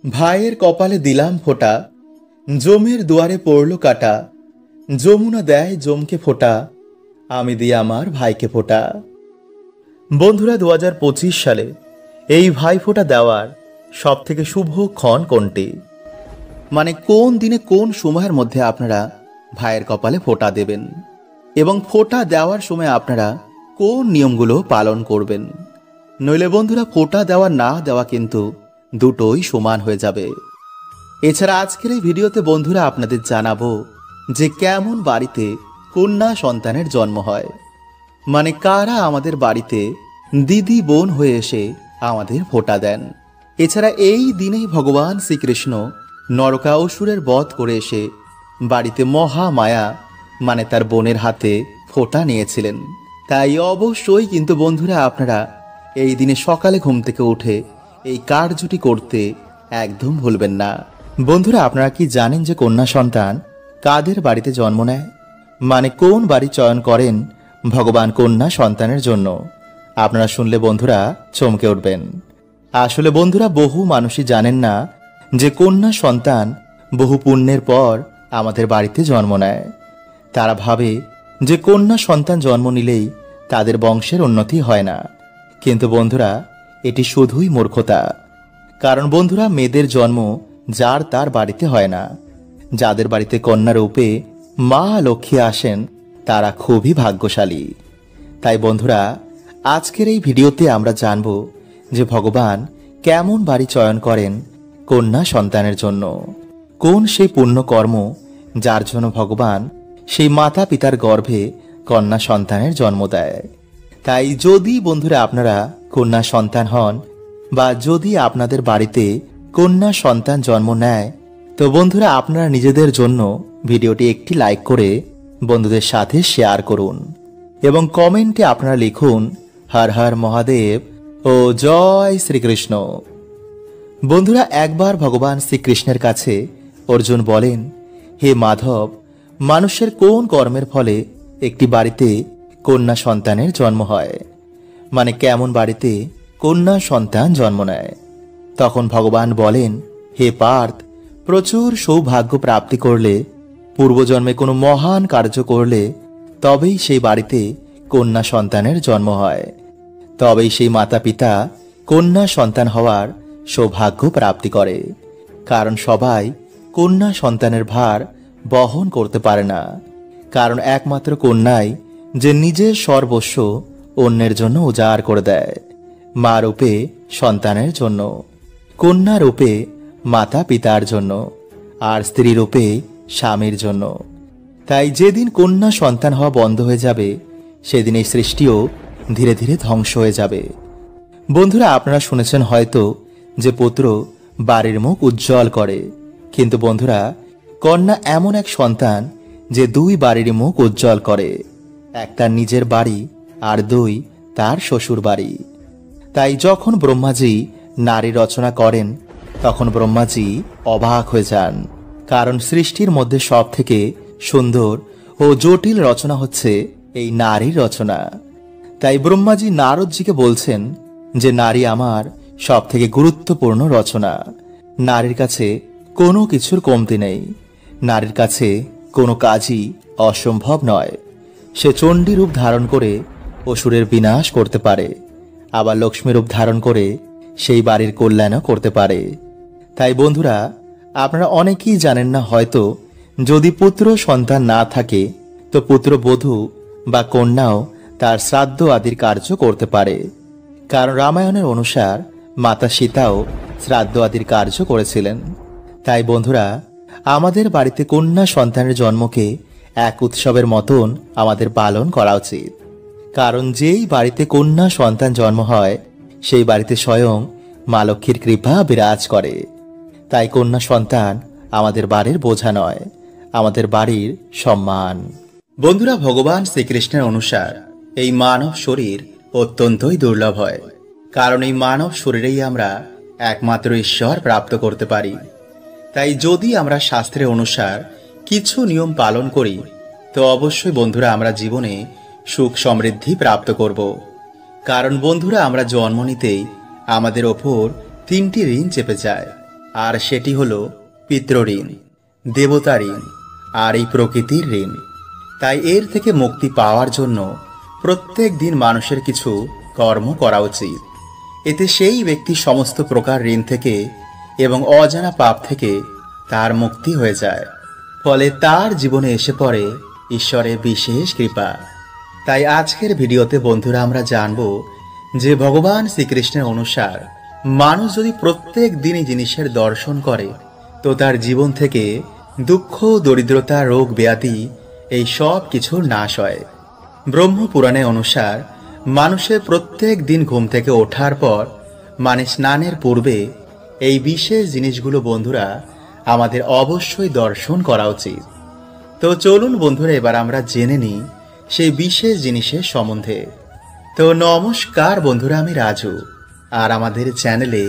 ভাইয়ের কপালে দিলাম ফোঁটা, জমের দুয়ারে পড়ল কাটা। যমুনা দেয় জমকে ফোঁটা, আমি দিই আমার ভাইকে ফোঁটা। বন্ধুরা, 2025 সালে এই ভাই ফোঁটা দেওয়ার সব থেকে শুভ ক্ষণ কোনটি? মানে কোন দিনে কোন সময়ের মধ্যে আপনারা ভাইয়ের কপালে ফোঁটা দেবেন এবং ফোঁটা দেওয়ার সময় আপনারা কোন নিয়মগুলো পালন করবেন? নইলে বন্ধুরা, ফোঁটা দেওয়া না দেওয়া কিন্তু দুটোই সমান হয়ে যাবে। এছাড়া আজকের এই ভিডিওতে বন্ধুরা আপনাদের জানাবো যে কেমন বাড়িতে কন্যা সন্তানের জন্ম হয়, মানে কারা আমাদের বাড়িতে দিদি বোন হয়ে এসে আমাদের ফোঁটা দেন। এছাড়া এই দিনেই ভগবান শ্রীকৃষ্ণ নরকাসুরের বধ করে এসে বাড়িতে মহামায়া মানে তার বোনের হাতে ফোঁটা নিয়েছিলেন। তাই অবশ্যই কিন্তু বন্ধুরা আপনারা এই দিনে সকালে ঘুম থেকে উঠে এই কার্যটি করতে একদম ভুলবেন না। বন্ধুরা, আপনারা কি জানেন যে কন্যা সন্তান কাদের বাড়িতে জন্ম নেয়? মানে কোন বাড়ি চয়ন করেন ভগবান কন্যা সন্তানের জন্য? আপনারা শুনলে বন্ধুরা চমকে উঠবেন। আসলে বন্ধুরা, বহু মানুষই জানেন না যে কন্যা সন্তান বহু পুণ্যের পর আমাদের বাড়িতে জন্ম নেয়। তারা ভাবে যে কন্যা সন্তান জন্ম নিলেই তাদের বংশের উন্নতি হয় না, কিন্তু বন্ধুরা এটি শুধুই মূর্খতা। কারণ বন্ধুরা, মেয়েদের জন্ম যার তার বাড়িতে হয় না। যাদের বাড়িতে কন্যা রূপে মা লক্ষ্মী আসেন তারা খুবই ভাগ্যশালী। তাই বন্ধুরা, আজকের এই ভিডিওতে আমরা জানব যে ভগবান কেমন বাড়ি চয়ন করেন কন্যা সন্তানের জন্য। কোন সেই পুণ্য কর্ম যার জন্য ভগবান সেই মাতা পিতার গর্ভে কন্যা সন্তানের জন্ম দেয়। তাই যদি বন্ধুরা আপনারা কন্যা সন্তান হন বা যদি আপনাদের বাড়িতে কন্যা সন্তান জন্ম নেয়, তো বন্ধুরা আপনারা নিজেদের জন্য ভিডিওটি একটি লাইক করে বন্ধুদের সাথে শেয়ার করুন এবং কমেন্টে আপনারা লিখুন হর হর মহাদেব ও জয় শ্রীকৃষ্ণ। বন্ধুরা, একবার ভগবান শ্রীকৃষ্ণের কাছে অর্জুন বলেন, হে মাধব, মানুষের কোন কর্মের ফলে একটি বাড়িতে কন্যা সন্তানের জন্ম হয়? মানে কেমন বাড়িতে কন্যা সন্তান জন্ম নেয়? তখন ভগবান বলেন, হে পার্থ, প্রচুর সৌভাগ্য প্রাপ্তি করলে, পূর্বজন্মে কোনো মহান কার্য করলে তবেই সেই বাড়িতে কন্যা সন্তানের জন্ম হয়। তবেই সেই মাতা পিতা কন্যা সন্তান হওয়ার সৌভাগ্য প্রাপ্তি করে। কারণ সবাই কন্যা সন্তানের ভার বহন করতে পারে না। কারণ একমাত্র কন্যাই যে নিজের সর্বস্ব অন্যের জন্য উজাড় করে দেয়। মা রূপে সন্তানের জন্য, কন্যা রূপে মাতা পিতার জন্য, আর স্ত্রী রূপে স্বামীর জন্য। তাই যেদিন কন্যা সন্তান হওয়া বন্ধ হয়ে যাবে সেদিন এই সৃষ্টিও ধীরে ধীরে ধ্বংস হয়ে যাবে। বন্ধুরা, আপনারা শুনেছেন হয়তো যে পুত্র বাড়ির মুখ উজ্জ্বল করে, কিন্তু বন্ধুরা কন্যা এমন এক সন্তান যে দুই বাড়ির মুখ উজ্জ্বল করে, এক তার নিজের বাড়ি আর দুই তার শ্বশুর বাড়ি। তাই যখন ব্রহ্মাজি নারী রচনা করেন তখন ব্রহ্মাজি অবাক হয়ে যান, কারণ সৃষ্টির মধ্যে সব থেকে সুন্দর ও জটিল রচনা হচ্ছে এই নারীর রচনা। তাই ব্রহ্মাজি নারদজিকে বলছেন যে নারী আমার সব থেকে গুরুত্বপূর্ণ রচনা। নারীর কাছে কোনো কিছুর কমতি নেই, নারীর কাছে কোনো কাজই অসম্ভব নয়। সে চণ্ডী রূপ ধারণ করে অসুরের বিনাশ করতে পারে, আবার লক্ষ্মী রূপ ধারণ করে সেই বাড়ির কল্যাণও করতে পারে। তাই বন্ধুরা, আপনারা অনেকেই জানেন না হয়তো, যদি পুত্র সন্তান না থাকে তো পুত্রবধূ বা কন্যাও তার শ্রাদ্ধ আদির কার্য করতে পারে। কারণ রামায়ণের অনুসার মাতা সীতাও শ্রাদ্ধ আদির কার্য করেছিলেন। তাই বন্ধুরা, আমাদের বাড়িতে কন্যা সন্তানের জন্মকে এক উৎসবের মতন আমাদের পালন করা উচিত। কারণ যেই বাড়িতে কন্যা সন্তান জন্ম হয় সেই বাড়িতে স্বয়ং মা লক্ষ্মীর কৃপা বিরাজ করে। তাই কন্যা সন্তান আমাদের বাড়ির বোঝা নয়, আমাদের বাড়ির সম্মান। বন্ধুরা, ভগবান শ্রীকৃষ্ণের অনুসার এই মানব শরীর অত্যন্তই দুর্লভ হয়, কারণ এই মানব শরীরেই আমরা একমাত্র ঈশ্বর প্রাপ্ত করতে পারি। তাই যদি আমরা শাস্ত্রের অনুসার কিছু নিয়ম পালন করি তো অবশ্যই বন্ধুরা আমরা জীবনে সুখ সমৃদ্ধি প্রাপ্ত করব। কারণ বন্ধুরা, আমরা জন্ম নিতেই আমাদের ওপর তিনটি ঋণ চেপে যায়। আর সেটি হলো পিতৃঋণ, দেবতা ঋণ আর এই প্রকৃতির ঋণ। তাই এর থেকে মুক্তি পাওয়ার জন্য প্রত্যেক দিন মানুষের কিছু কর্ম করা উচিত। এতে সেই ব্যক্তি সমস্ত প্রকার ঋণ থেকে এবং অজানা পাপ থেকে তার মুক্তি হয়ে যায়। ফলে তার জীবনে এসে পড়ে ঈশ্বরের বিশেষ কৃপা। তাই আজকের ভিডিওতে বন্ধুরা আমরা জানব যে ভগবান শ্রীকৃষ্ণের অনুসার মানুষ যদি প্রত্যেক দিন এই জিনিসের দর্শন করে তো তার জীবন থেকে দুঃখ, দরিদ্রতা, রোগ, ব্যাধি এই সব কিছুর নাশ হয়। ব্রহ্মপুরাণে অনুসার মানুষের প্রত্যেক দিন ঘুম থেকে ওঠার পর মানে স্নানের পূর্বে এই বিশেষ জিনিসগুলো বন্ধুরা আমাদের অবশ্যই দর্শন করা উচিত। তো চলুন বন্ধুরা এবার আমরা জেনে নিই সেই বিশেষ জিনিসের সম্বন্ধে। তো নমস্কার বন্ধুরা, আমি রাজু আর আমাদের চ্যানেলে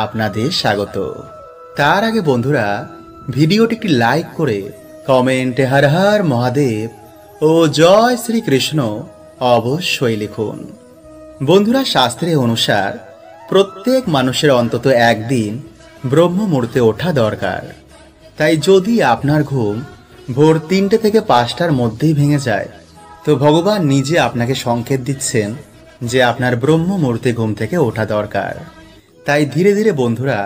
আপনাদের স্বাগত। তার আগে বন্ধুরা ভিডিওটি একটি লাইক করে কমেন্টে হর হর মহাদেব ও জয় শ্রীকৃষ্ণ অবশ্যই লিখুন। বন্ধুরা শাস্ত্রে অনুসার প্রত্যেক মানুষের অন্তত একদিন ব্রহ্ম মুহূর্তে ওঠা দরকার। তাই যদি আপনার ঘুম ভোর 3টে থেকে 5টার মধ্যেই ভেঙে যায় তো ভগবান নিজে আপনাকে সংকেত দিচ্ছেন যে আপনার ব্রহ্ম মুহূর্তে ঘুম থেকে ওঠা দরকার। তাই ধীরে ধীরে বন্ধুরা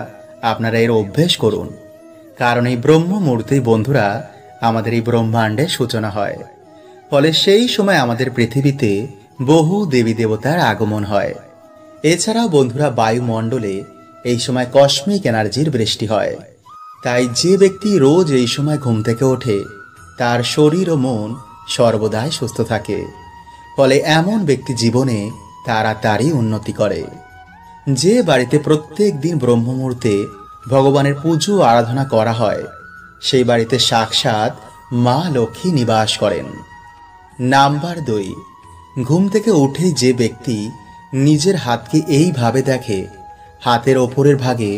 আপনারা এর অভ্যেস করুন, কারণ এই ব্রহ্ম মুহূর্তেই বন্ধুরা আমাদের এই ব্রহ্মাণ্ডের সূচনা হয়। ফলে সেই সময় আমাদের পৃথিবীতে বহু দেবী দেবতার আগমন হয়। এছাড়াও বন্ধুরা বায়ুমণ্ডলে এই সময় কসমিক এনার্জির বৃষ্টি হয়। তাই যে ব্যক্তি রোজ এই সময় ঘুম থেকে ওঠে তার শরীর ও মন সর্বদাই সুস্থ থাকে। ফলে এমন ব্যক্তি জীবনে তাড়াতাড়ি উন্নতি করে। যে বাড়িতে প্রত্যেক দিন ব্রহ্ম মুহূর্তে ভগবানের পুজো আরাধনা করা হয় সেই বাড়িতে সাক্ষাৎ মা লক্ষ্মী নিবাস করেন। নাম্বার 2, ঘুম থেকে উঠেই যে ব্যক্তি নিজের হাতকে এইভাবে দেখে, হাতের ওপরের ভাগে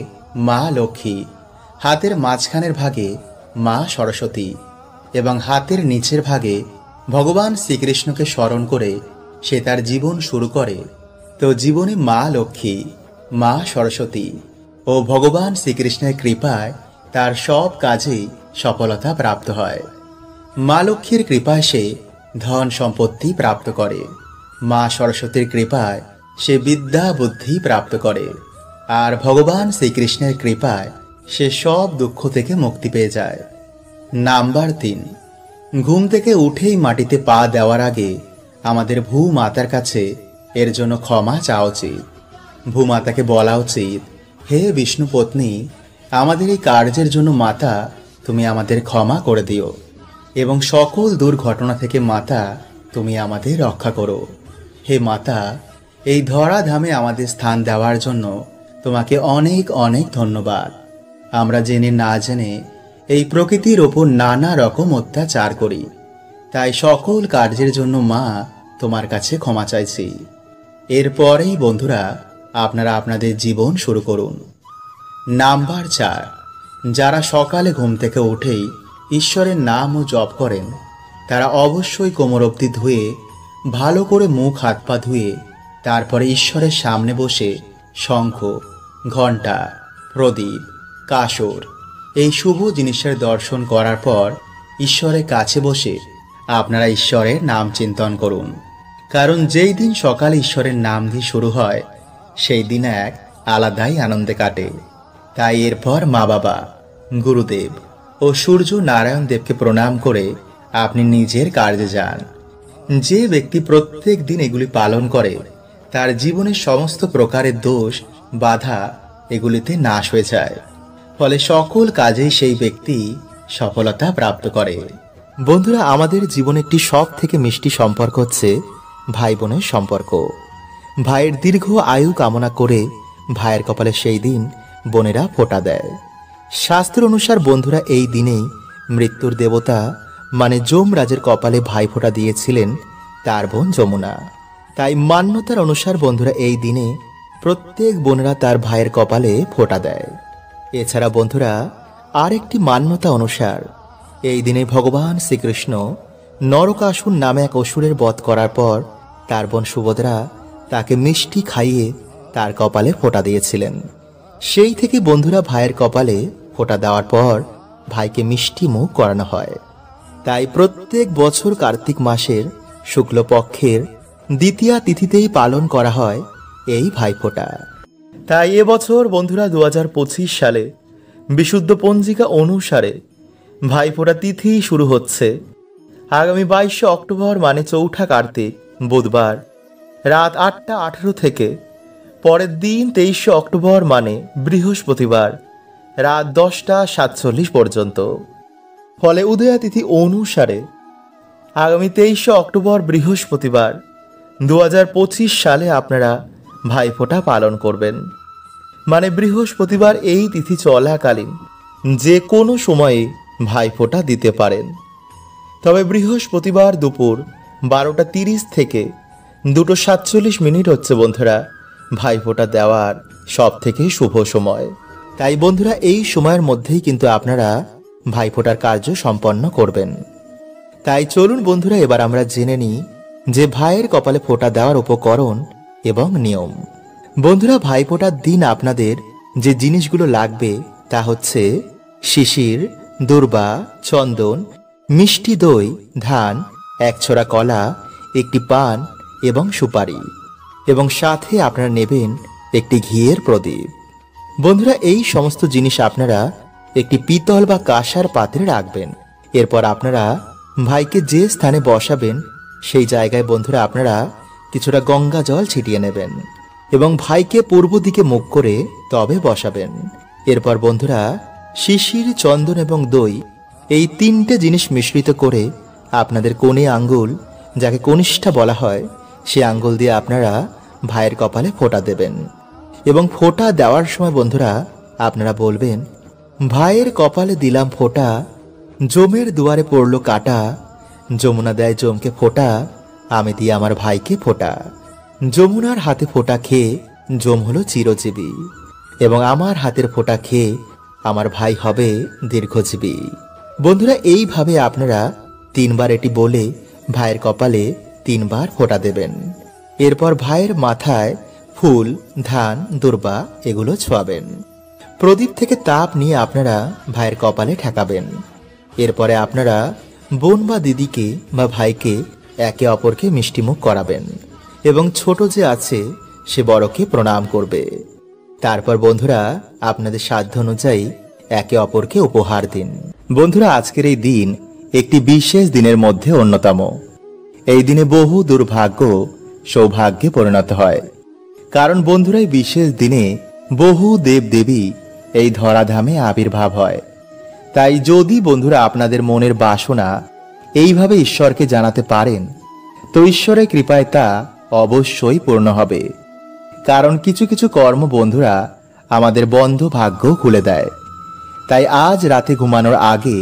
মা লক্ষ্মী, হাতের মাঝখানের ভাগে মা সরস্বতী এবং হাতের নিচের ভাগে ভগবান শ্রীকৃষ্ণকে স্মরণ করে সে তার জীবন শুরু করে, তো জীবনে মা লক্ষ্মী, মা সরস্বতী ও ভগবান শ্রীকৃষ্ণের কৃপায় তার সব কাজেই সফলতা প্রাপ্ত হয়। মা লক্ষ্মীর কৃপায় সে ধন সম্পত্তি প্রাপ্ত করে, মা সরস্বতীর কৃপায় সে বিদ্যা বুদ্ধি প্রাপ্ত করে, আর ভগবান শ্রীকৃষ্ণের কৃপায় সে সব দুঃখ থেকে মুক্তি পেয়ে যায়। নাম্বার 3, ঘুম থেকে উঠেই মাটিতে পা দেওয়ার আগে আমাদের ভূমাতার কাছে এর জন্য ক্ষমা চাওয়া উচিত। ভূমাতাকে বলা উচিত, হে বিষ্ণু পত্নী, আমাদের এই কার্যের জন্য মাতা তুমি আমাদের ক্ষমা করে দিও এবং সকল দুর্ঘটনা থেকে মাতা তুমি আমাদের রক্ষা করো। হে মাতা, এই ধরাধামে আমাদের স্থান দেওয়ার জন্য তোমাকে অনেক অনেক ধন্যবাদ। আমরা জেনে না জেনে এই প্রকৃতির ওপর নানা রকম অত্যাচার করি, তাই সকল কার্যের জন্য মা তোমার কাছে ক্ষমা চাইছি। এরপরেই বন্ধুরা আপনারা আপনাদের জীবন শুরু করুন। নাম্বার 4, যারা সকালে ঘুম থেকে উঠেই ঈশ্বরের নাম ও জপ করেন তারা অবশ্যই কোমর অবধি ধুয়ে ভালো করে মুখ হাত পা ধুয়ে তারপরে ঈশ্বরের সামনে বসে শঙ্খ, ঘণ্টা, প্রদীপ, কাসর এই শুভ জিনিসের দর্শন করার পর ঈশ্বরের কাছে বসে আপনারা ঈশ্বরের নাম চিন্তন করুন। কারণ যেই দিন সকালে ঈশ্বরের নাম দিয়ে শুরু হয় সেই দিন এক আলাদাই আনন্দে কাটে। তাই এরপর মা বাবা, গুরুদেব ও সূর্য নারায়ণ দেবকে প্রণাম করে আপনি নিজের কার্যে যান। যে ব্যক্তি প্রত্যেক দিন এগুলি পালন করে তার জীবনের সমস্ত প্রকারের দোষ, বাধা এগুলিতে নাশ হয়ে যায়। ফলে সকল কাজেই সেই ব্যক্তি সফলতা প্রাপ্ত করে। বন্ধুরা আমাদের জীবনে একটি সব থেকে মিষ্টি সম্পর্ক হচ্ছে ভাই বোনের সম্পর্ক। ভাইয়ের দীর্ঘ আয়ু কামনা করে ভাইয়ের কপালে সেই দিন বোনেরা ফোঁটা দেয়। শাস্ত্র অনুসার বন্ধুরা এই দিনেই মৃত্যুর দেবতা মানে যমরাজের কপালে ভাই ফোঁটা দিয়েছিলেন তার বোন যমুনা। তাই মান্যতার অনুসার বন্ধুরা এই দিনে প্রত্যেক বোনেরা তার ভাইয়ের কপালে ফোঁটা দেয়। এছাড়া বন্ধুরা আরেকটি মান্যতা অনুসার এই দিনে ভগবান শ্রীকৃষ্ণ নরকাসুর নামে এক অসুরের বধ করার পর তার বোন সুভদ্রা তাকে মিষ্টি খাইয়ে তার কপালে ফোঁটা দিয়েছিলেন। সেই থেকে বন্ধুরা ভাইয়ের কপালে ফোঁটা দেওয়ার পর ভাইকে মিষ্টি মুখ করানো হয়। তাই প্রত্যেক বছর কার্তিক মাসের শুক্লপক্ষের দ্বিতীয়া তিথিতেই পালন করা হয় এই ভাইফোঁটা। তাই এবছর বন্ধুরা 2025 সালে বিশুদ্ধ পঞ্জিকা অনুসারে ভাইফোঁটা তিথি শুরু হচ্ছে আগামী 22 অক্টোবর মানে চৌঠা কার্তিক বুধবার রাত 8:18 থেকে পরের দিন 23 অক্টোবর মানে বৃহস্পতিবার রাত 10:47 পর্যন্ত। ফলে উদয়া তিথি অনুসারে আগামী 23 অক্টোবর বৃহস্পতিবার 2025 সালে আপনারা ভাইফোঁটা পালন করবেন। মানে বৃহস্পতিবার এই তিথি চলাকালীন যে কোনো সময়ে ভাইফোঁটা দিতে পারেন। তবে বৃহস্পতিবার দুপুর 12:30 থেকে 2:47 হচ্ছে বন্ধুরা ভাইফোঁটা দেওয়ার সব থেকে শুভ সময়। তাই বন্ধুরা এই সময়ের মধ্যেই কিন্তু আপনারা ভাইফোঁটার কার্য সম্পন্ন করবেন। তাই চলুন বন্ধুরা এবার আমরা জেনে নিই যে ভাইয়ের কপালে ফোঁটা দেওয়ার উপকরণ এবং নিয়ম। বন্ধুরা ভাইফোঁটার দিন আপনাদের যে জিনিসগুলো লাগবে তা হচ্ছে শিশির, দূর্বা, চন্দন, মিষ্টি দই, ধান, এক ছড়া কলা, একটি পান এবং সুপারি, এবং সাথে আপনারা নেবেন একটি ঘিয়ের প্রদীপ। বন্ধুরা এই সমস্ত জিনিস আপনারা একটি পিতল বা কাঁসার পাত্রে রাখবেন। এরপর আপনারা ভাইকে যে স্থানে বসাবেন সেই জায়গায় বন্ধুরা আপনারা কিছুটা গঙ্গা জল ছিটিয়ে নেবেন এবং ভাইকে পূর্ব দিকে মুখ করে তবে বসাবেন। এরপর বন্ধুরা শিশির, চন্দন এবং দই এই তিনটে জিনিস মিশ্রিত করে আপনাদের কোণে আঙ্গুল, যাকে কনিষ্ঠা বলা হয়, সে আঙ্গুল দিয়ে আপনারা ভাইয়ের কপালে ফোঁটা দেবেন। এবং ফোঁটা দেওয়ার সময় বন্ধুরা আপনারা বলবেন, ভাইয়ের কপালে দিলাম ফোঁটা, জমের দুয়ারে পড়লো কাটা, যমুনা দেয় জমকে ফোঁটা, আমি দিয়ে আমার ভাইকে ফোঁটা। যমুনার হাতে ফোঁটা খেয়ে জম হলো চিরজীবী, এবং আমার হাতের ফোঁটা খেয়ে আমার ভাই হবে দীর্ঘজীবী। বন্ধুরা এইভাবে আপনারা 3 বার এটি বলে ভাইয়ের কপালে 3 বার ফোঁটা দেবেন। এরপর ভাইয়ের মাথায় ফুল, ধান, দূর্বা এগুলো ছোঁয়াবেন। প্রদীপ থেকে তাপ নিয়ে আপনারা ভাইয়ের কপালে ঠেকাবেন। এরপরে আপনারা বোন বা দিদিকে বা ভাইকে একে অপরকে মিষ্টিমুখ করাবেন এবং ছোট যে আছে সে বড়কে প্রণাম করবে। তারপর বন্ধুরা আপনাদের সাধ্য অনুযায়ী একে অপরকে উপহার দিন। বন্ধুরা আজকের এই দিন একটি বিশেষ দিনের মধ্যে অন্যতম। এই দিনে বহু দুর্ভাগ্য সৌভাগ্যে পরিণত হয়, কারণ বন্ধুরা এই বিশেষ দিনে বহু দেবদেবী এই ধরাধামে আবির্ভাব হয়। তাই যদি বন্ধুরা আপনাদের মনের বাসনা এইভাবে ঈশ্বরকে জানাতে পারেন তো ঈশ্বরের কৃপায় তা অবশ্যই পূর্ণ হবে। কারণ কিছু কিছু কর্ম বন্ধুরা আমাদের বন্ধ ভাগ্য খুলে দেয়। তাই আজ রাতে ঘুমানোর আগে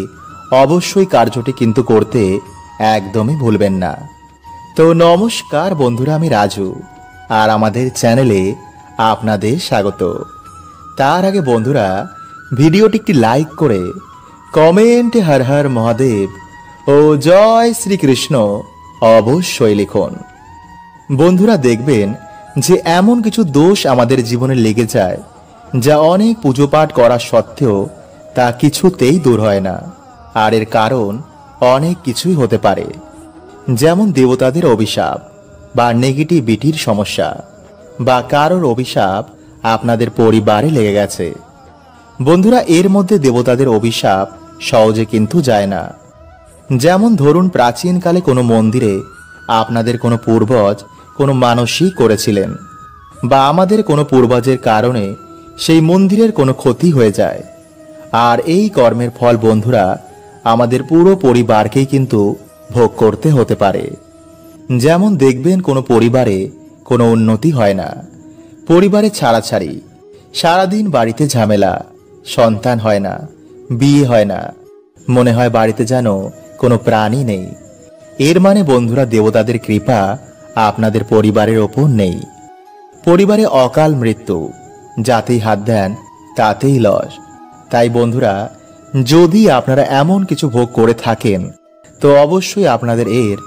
অবশ্যই কার্যটি কিন্তু করতে একদমই ভুলবেন না। তো নমস্কার বন্ধুরা, আমি রাজু আর আমাদের চ্যানেলে আপনাদের স্বাগত। তার আগে বন্ধুরা ভিডিওটি একটি লাইক করে কমেন্টে হর হর মহাদেব ও জয় শ্রীকৃষ্ণ অবশ্যই লিখুন। বন্ধুরা দেখবেন যে এমন কিছু দোষ আমাদের জীবনে লেগে যায় যা অনেক পুজো পাঠ করা সত্ত্বেও তা কিছুতেই দূর হয় না। আর এর কারণ অনেক কিছুই হতে পারে, যেমন দেবতাদের অভিশাপ বা নেগেটিভিটির সমস্যা, বা কারোর অভিশাপ আপনাদের পরিবারে লেগে গেছে। বন্ধুরা এর মধ্যে দেবতাদের অভিশাপ সহজে কিন্তু যায় না। যেমন ধরুন প্রাচীনকালে কোনো মন্দিরে আপনাদের কোনো পূর্বজ কোনো মানসিক করেছিলেন, বা আমাদের কোনো পূর্বজের কারণে সেই মন্দিরের কোনো ক্ষতি হয়ে যায়, আর এই কর্মের ফল বন্ধুরা আমাদের পুরো পরিবারকেই কিন্তু ভোগ করতে হতে পারে। যেমন দেখবেন কোনো পরিবারে কোনো উন্নতি হয় না, পরিবারে ছাড়াছাড়ি, সারাদিন বাড়িতে ঝামেলা, সন্তান হয় না, বিয়ে হয় না, মনে হয় বাড়িতে যেন কোনো প্রাণী নেই। এর মানে বন্ধুরা দেবতাদের কৃপা আপনাদের পরিবারের ওপর নেই। পরিবারে অকাল মৃত্যু, যাতেই হাত দেন তাতেই লস। তাই বন্ধুরা যদি আপনারা এমন কিছু ভোগ করে থাকেন তো অবশ্যই আপনাদের এর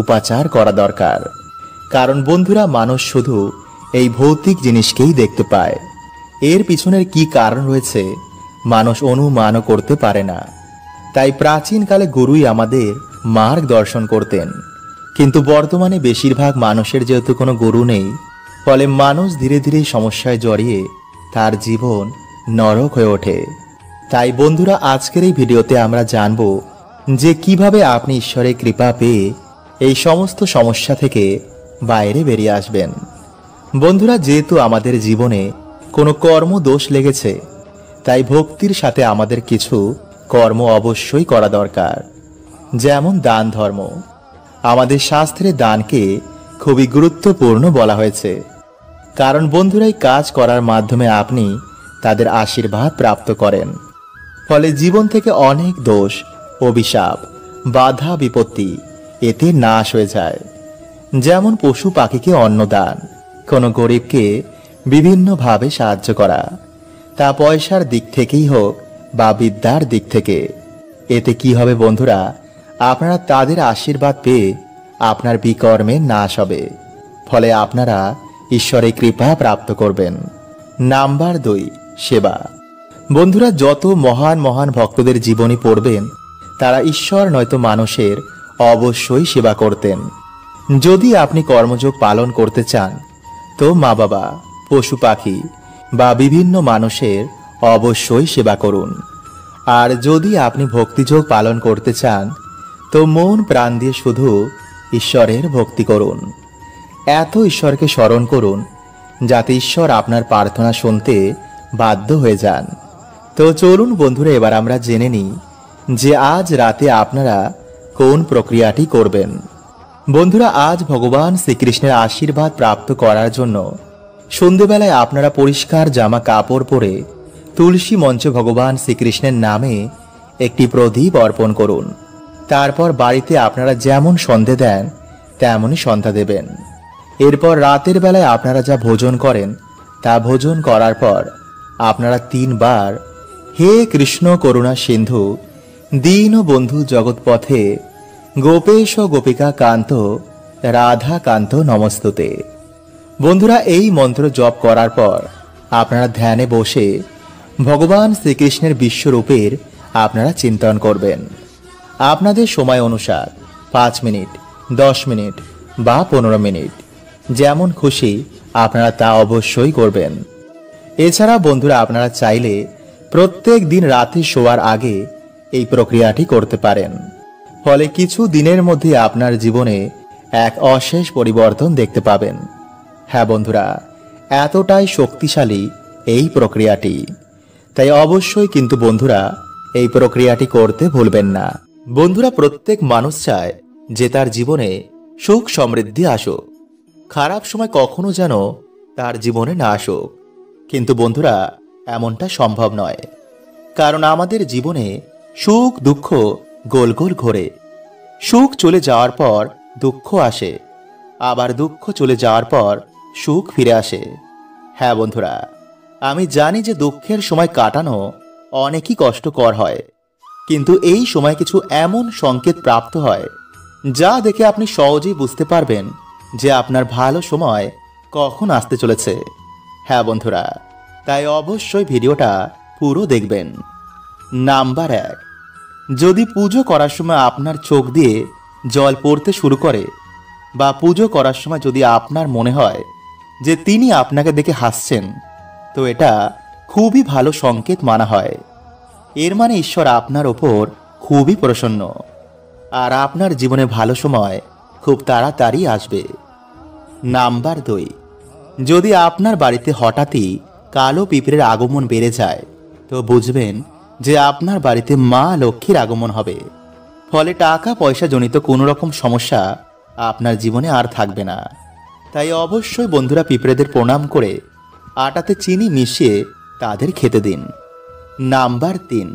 উপাচার করা দরকার। কারণ বন্ধুরা মানুষ শুধু এই ভৌতিক জিনিসকেই দেখতে পায়, এর পিছনের কি কারণ রয়েছে মানুষ অনুমানও করতে পারে না। তাই প্রাচীনকালে গুরুই আমাদের মার্গদর্শন করতেন। কিন্তু বর্তমানে বেশিরভাগ মানুষের যেহেতু কোনো গুরু নেই, ফলে মানুষ ধীরে ধীরে সমস্যায় জড়িয়ে তার জীবন নরক হয়ে ওঠে। তাই বন্ধুরা, আজকের এই ভিডিওতে আমরা জানব যে কিভাবে আপনি ঈশ্বরের কৃপা পেয়ে এই সমস্ত সমস্যা থেকে বাইরে বেরিয়ে আসবেন। বন্ধুরা, যেহেতু আমাদের জীবনে কোনো কর্ম দোষ লেগেছে, তাই ভক্তির সাথে আমাদের কিছু কর্ম অবশ্যই করা দরকার। যেমন দান ধর্ম। আমাদের শাস্ত্রে দানকে খুবই গুরুত্বপূর্ণ বলা হয়েছে, কারণ বন্ধুরা, এই কাজ করার মাধ্যমে আপনি তাদের আশীর্বাদ প্রাপ্ত করেন। ফলে জীবন থেকে অনেক দোষ, অভিশাপ, বাধা বিপত্তি এতে নাশ হয়ে যায়। যেমন পশু পাখিকে অন্নদান, কোনো গরিবকে বিভিন্নভাবে সাহায্য করা, তা পয়সার দিক থেকেই হোক বা বিদ্যার দিক থেকে। এতে কি হবে বন্ধুরা, আপনারা তাদের আশীর্বাদ পেয়ে আপনার বিকর্মের নাশ হবে। ফলে আপনারা ঈশ্বরের কৃপা প্রাপ্ত করবেন। নাম্বার 2, সেবা। বন্ধুরা, যত মহান মহান ভক্তদের জীবনী পড়বেন, তারা ঈশ্বর নয়তো মানুষের অবশ্যই সেবা করতেন। যদি আপনি কর্মযোগ পালন করতে চান, তো মা বাবা, পশু পাখি বা বিভিন্ন মানুষের অবশ্যই সেবা করুন। আর যদি আপনি ভক্তিযোগ পালন করতে চান, তো মন প্রাণ দিয়ে শুধু ঈশ্বরের ভক্তি করুন। এত ঈশ্বরকে স্মরণ করুন যাতে ঈশ্বর আপনার প্রার্থনা শুনতে বাধ্য হয়ে যান। তো চলুন বন্ধুরা, এবার আমরা জেনে নিই যে আজ রাতে আপনারা কোন প্রক্রিয়াটি করবেন। বন্ধুরা, আজ ভগবান শ্রীকৃষ্ণের আশীর্বাদ প্রাপ্ত করার জন্য সন্ধেবেলায় আপনারা পরিষ্কার জামা কাপড় পরে তুলসী মঞ্চে ভগবান শ্রীকৃষ্ণের নামে একটি প্রদীপ অর্পণ করুন। তারপর বাড়িতে আপনারা যেমন সন্ধে দেন তেমনই সন্ধ্যা দেবেন। এরপর রাতের বেলায় আপনারা যা ভোজন করেন, তা ভোজন করার পর আপনারা 3 বার হে কৃষ্ণ করুণা সিন্ধু দীন বন্ধু জগৎপথে গোপেশ গোপিকা কান্ত রাধা কান্ত নমস্তুতে। বন্ধুরা, এই মন্ত্র জপ করার পর আপনারা ধ্যানে বসে ভগবান শ্রীকৃষ্ণের বিশ্বরূপের আপনারা চিন্তন করবেন। আপনাদের সময় অনুসার 5 মিনিট, 10 মিনিট বা 15 মিনিট, যেমন খুশি আপনারা তা অবশ্যই করবেন। এছাড়া বন্ধুরা, আপনারা চাইলে প্রত্যেক দিন রাতে শোয়ার আগে এই প্রক্রিয়াটি করতে পারেন। ফলে কিছু দিনের মধ্যে আপনার জীবনে এক অশেষ পরিবর্তন দেখতে পাবেন। হ্যাঁ বন্ধুরা, এতটাই শক্তিশালী এই প্রক্রিয়াটি। তাই অবশ্যই কিন্তু বন্ধুরা, এই প্রক্রিয়াটি করতে ভুলবেন না। বন্ধুরা, প্রত্যেক মানুষ চায় যে তার জীবনে সুখ সমৃদ্ধি আসুক, খারাপ সময় কখনো যেন তার জীবনে না আসুক। কিন্তু বন্ধুরা, এমনটা সম্ভব নয়, কারণ আমাদের জীবনে সুখ দুঃখ গোল গোল ঘোরে। সুখ চলে যাওয়ার পর দুঃখ আসে, আবার দুঃখ চলে যাওয়ার পর সুখ ফিরে আসে। হ্যাঁ বন্ধুরা, আমি জানি যে দুঃখের সময় কাটানো অনেকই কষ্টকর হয়, কিন্তু এই সময় কিছু এমন সংকেত প্রাপ্ত হয় যা দেখে আপনি সহজেই বুঝতে পারবেন যে আপনার ভালো সময় কখন আসতে চলেছে। হ্যাঁ বন্ধুরা, তাই অবশ্যই ভিডিওটা পুরো দেখবেন। নাম্বার 1, যদি পুজো করার সময় আপনার চোখ দিয়ে জল পড়তে শুরু করে, বা পুজো করার সময় যদি আপনার মনে হয় যে তিনি আপনাকে দেখে হাসছেন, তো এটা খুবই ভালো সংকেত মানা হয়। এর মানে ঈশ্বর আপনার ওপর খুবই প্রসন্ন, আর আপনার জীবনে ভালো সময় খুব তাড়াতাড়ি আসবে। নাম্বার 2, যদি আপনার বাড়িতে হঠাৎই কালো পিঁপড়ের আগমন বেড়ে যায়, তো বুঝবেন যে আপনার বাড়িতে মা লক্ষ্মীর আগমন হবে। ফলে টাকা পয়সা জনিত কোনো রকম সমস্যা আপনার জীবনে আর থাকবে না। তাই অবশ্যই বন্ধুরা, পিঁপড়েদের প্রণাম করে আটাতে চিনি মিশিয়ে তাদের খেতে দিন। নাম্বার 3,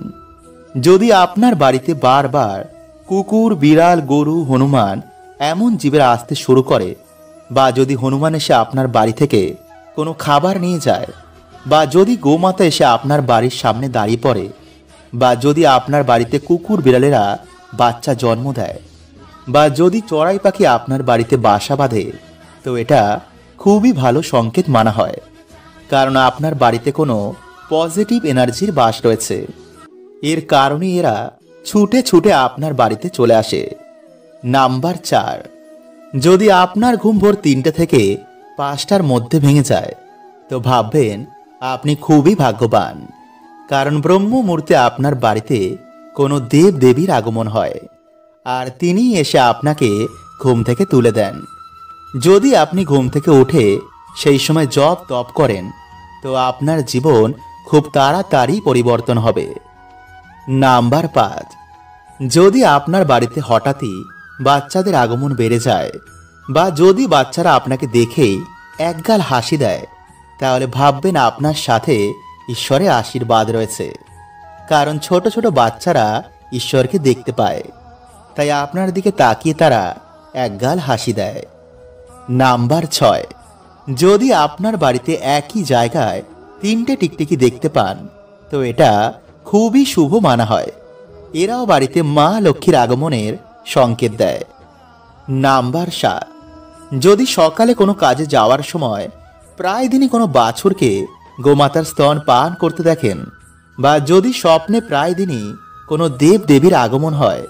যদি আপনার বাড়িতে বারবার কুকুর, বিড়াল, গরু, হনুমান এমন জীবের আসতে শুরু করে, বা যদি হনুমান এসে আপনার বাড়ি থেকে কোনো খাবার নিয়ে যায়, বা যদি গোমাতা এসে আপনার বাড়ির সামনে দাঁড়িয়ে পড়ে, বা যদি আপনার বাড়িতে কুকুর বিড়ালেরা বাচ্চা জন্ম দেয়, বা যদি চড়াই পাখি আপনার বাড়িতে বাসা বাঁধে, তো এটা খুবই ভালো সংকেত মানা হয়। কারণ আপনার বাড়িতে কোনো পজিটিভ এনার্জির বাস রয়েছে। এর কারণে এরা ছুটে ছুটে আপনার বাড়িতে চলে আসে। নাম্বার 4, যদি আপনার ঘুম ভোর 3টে থেকে 5টার মধ্যে ভেঙে যায় তো ভাববেন আপনি খুবই ভাগ্যবান, কারণ ব্রহ্ম মুহূর্তে আপনার বাড়িতে কোনো দেব দেবীর আগমন হয় আর তিনি এসে আপনাকে ঘুম থেকে তুলে দেন। যদি আপনি ঘুম থেকে উঠে সেই সময় জপ তপ করেন তো আপনার জীবন খুব তাড়াতাড়ি পরিবর্তন হবে। নাম্বার 5, যদি আপনার বাড়িতে হঠাৎই বাচ্চাদের আগমন বেড়ে যায় বা যদি বাচ্চারা আপনাকে দেখেই একগাল হাসি দেয় তাহলে ভাববেন আপনার সাথে ঈশ্বরের আশীর্বাদ রয়েছে, কারণ ছোট ছোট বাচ্চারা ঈশ্বরকে দেখতে পায়, তাই আপনার দিকে তাকিয়ে তারা একগাল হাসি দেয়। নাম্বার 6, যদি আপনার বাড়িতে একই জায়গায় 3টে টিকটিকি দেখতে পান তো এটা খুবই শুভ মানা হয়। এরাও বাড়িতে মা লক্ষ্মীর আগমনের সংকেত দেয়। নাম্বার 7, যদি সকালে কোনো কাজে যাওয়ার সময় প্রায় দিনই কোনো বাছুরকে গোমাতার স্তন পান করতে দেখেন বা যদি স্বপ্নে প্রায় দিনই কোনো দেব দেবীর আগমন হয়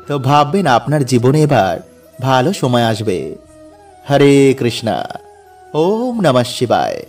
তো ভাববেন আপনার জীবনে এবার ভালো সময় আসবে। হরে কৃষ্ণা। ওম নমঃ শিবায়।